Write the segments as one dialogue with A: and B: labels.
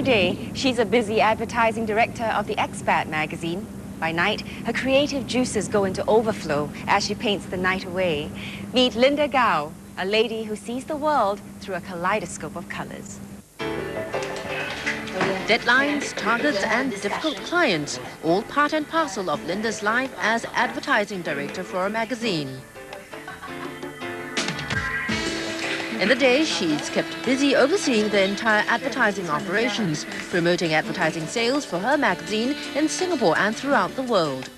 A: day, she's a busy advertising director of the Expat magazine. By night, her creative juices go into overflow as she paints the night away. Meet Linda Gao, a lady who sees the world through a kaleidoscope of colors.
B: Deadlines, targets and difficult clients, all part and parcel of Linda's life as advertising director for a magazine. In the day, she's kept busy overseeing the entire advertising operations, promoting advertising sales for her magazine in Singapore and throughout the world.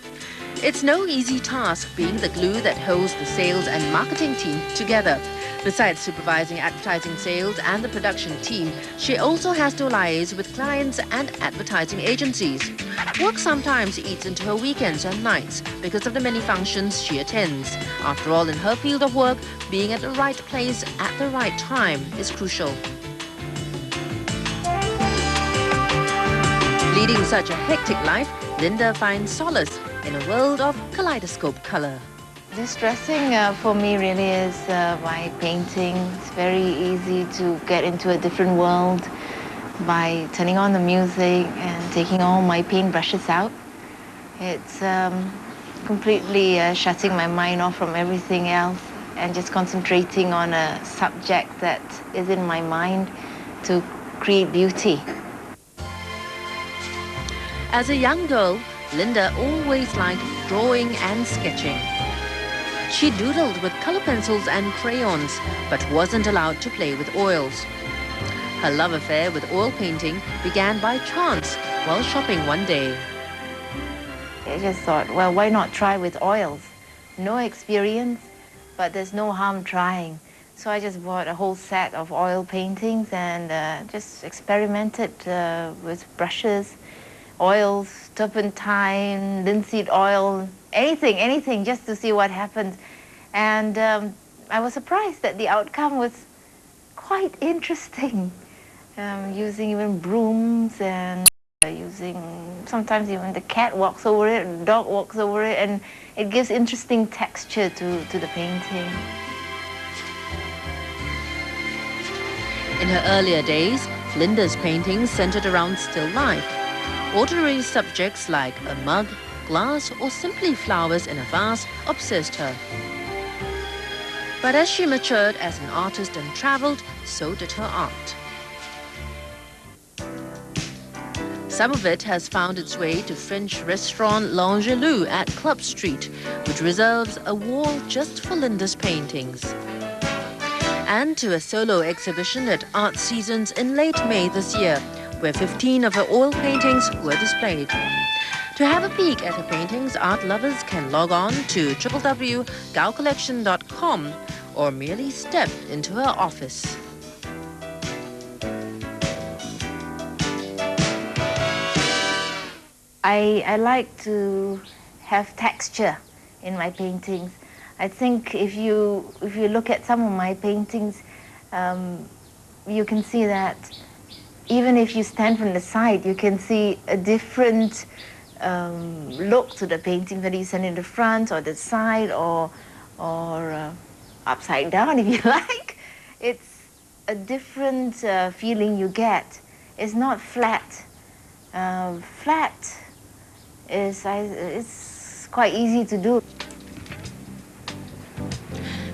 B: It's no easy task being the glue that holds the sales and marketing team together. Besides supervising advertising sales and the production team, she also has to liaise with clients and advertising agencies. Work sometimes eats into her weekends and nights because of the many functions she attends. After all, in her field of work, being at the right place at the right time is crucial. Leading such a hectic life, Linda finds solace in a world of kaleidoscope color.
C: Distressing for me really is by painting. It's very easy to get into a different world by turning on the music and taking all my paintbrushes out. It's completely shutting my mind off from everything else and just concentrating on a subject that is in my mind to create beauty.
B: As a young girl, Linda always liked drawing and sketching. She doodled with color pencils and crayons, but wasn't allowed to play with oils. Her love affair with oil painting began by chance while shopping one day.
C: I just thought, well, why not try with oils? No experience, but there's no harm trying. So I just bought a whole set of oil paintings and just experimented with brushes, oils, turpentine, linseed oil, anything, just to see what happens. And I was surprised that the outcome was quite interesting. Using even brooms and sometimes even the cat walks over it, the dog walks over it, and it gives interesting texture to the painting.
B: In her earlier days, Linda's paintings centered around still life. Ordinary subjects like a mug, glass, or simply flowers in a vase obsessed her. But as she matured as an artist and traveled, so did her art. Some of it has found its way to French restaurant L'Angelou at Club Street, which reserves a wall just for Linda's paintings. And to a solo exhibition at Art Seasons in late May this year, where 15 of her oil paintings were displayed. To have a peek at her paintings, art lovers can log on to www.gaocollection.com or merely step into her office.
C: I like to have texture in my paintings. I think if you look at some of my paintings, you can see that even if you stand from the side, you can see a different look to the painting, whether you stand in the front or the side or upside down if you like. It's a different feeling you get. It's not flat. Flat it's quite easy to do.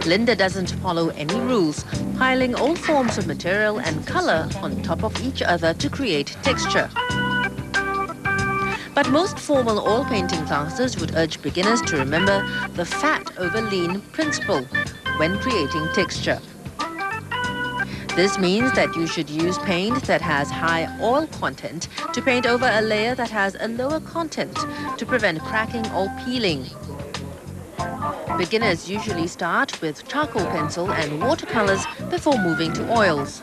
B: Linda doesn't follow any rules, piling all forms of material and color on top of each other to create texture. But most formal oil painting classes would urge beginners to remember the fat over lean principle when creating texture. This means that you should use paint that has high oil content to paint over a layer that has a lower content to prevent cracking or peeling. Beginners usually start with charcoal pencil and watercolors before moving to oils.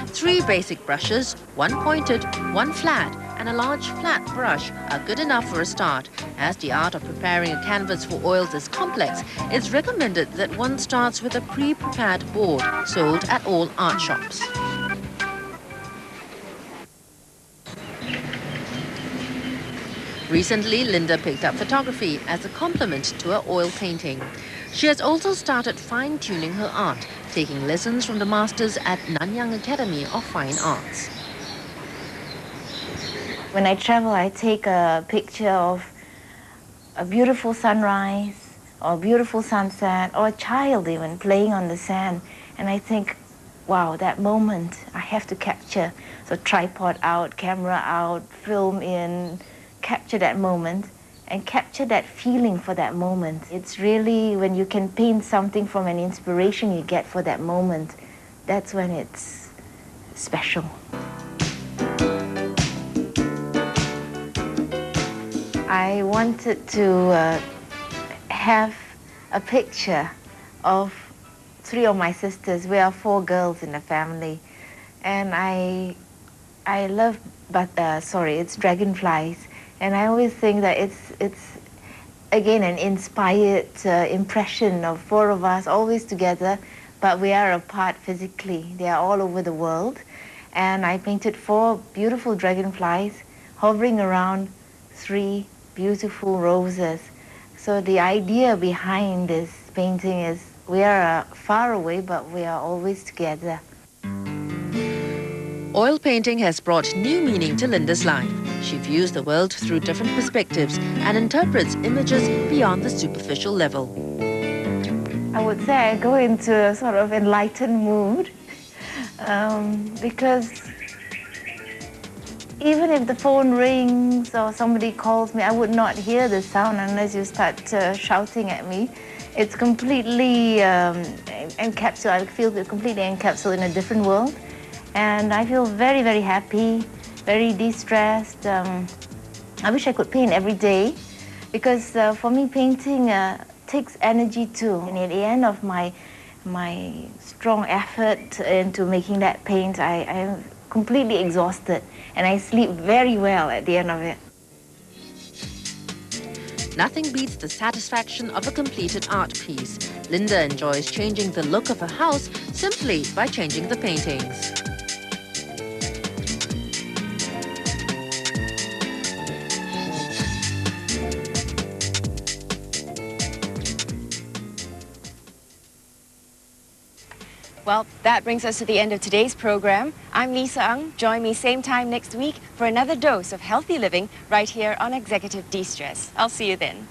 B: 3 basic brushes, 1 pointed, 1 flat, and a large flat brush are good enough for a start. As the art of preparing a canvas for oils is complex, it's recommended that one starts with a pre-prepared board sold at all art shops. Recently, Linda picked up photography as a complement to her oil painting. She has also started fine-tuning her art, taking lessons from the masters at Nanyang Academy of Fine Arts.
C: When I travel, I take a picture of a beautiful sunrise or a beautiful sunset or a child even playing on the sand. And I think, wow, that moment I have to capture. So tripod out, camera out, film in, capture that moment and capture that feeling for that moment. It's really when you can paint something from an inspiration you get for that moment, that's when it's special. I wanted to have a picture of 3 of my sisters. We are 4 girls in the family, and I love, it's dragonflies, and I always think that it's again an inspired impression of 4 of us always together, but we are apart physically. They are all over the world, and I painted 4 beautiful dragonflies hovering around 3 beautiful roses. So the idea behind this painting is we are far away, but we are always together.
B: Oil painting has brought new meaning to Linda's life. She views the world through different perspectives and interprets images beyond the superficial level.
C: I would say I go into a sort of enlightened mood because even if the phone rings or somebody calls me, I would not hear the sound unless you start shouting at me. It's completely encapsulated. I feel completely encapsulated in a different world. And I feel very, very happy, very de-stressed. I wish I could paint every day because for me, painting takes energy too. And at the end of my strong effort into making that paint, I'm completely exhausted, and I sleep very well at the end of it.
B: Nothing beats the satisfaction of a completed art piece. Linda enjoys changing the look of her house simply by changing the paintings.
A: Well, that brings us to the end of today's program. I'm Lisa Ang. Join me same time next week for another dose of healthy living right here on Executive De-Stress. I'll see you then.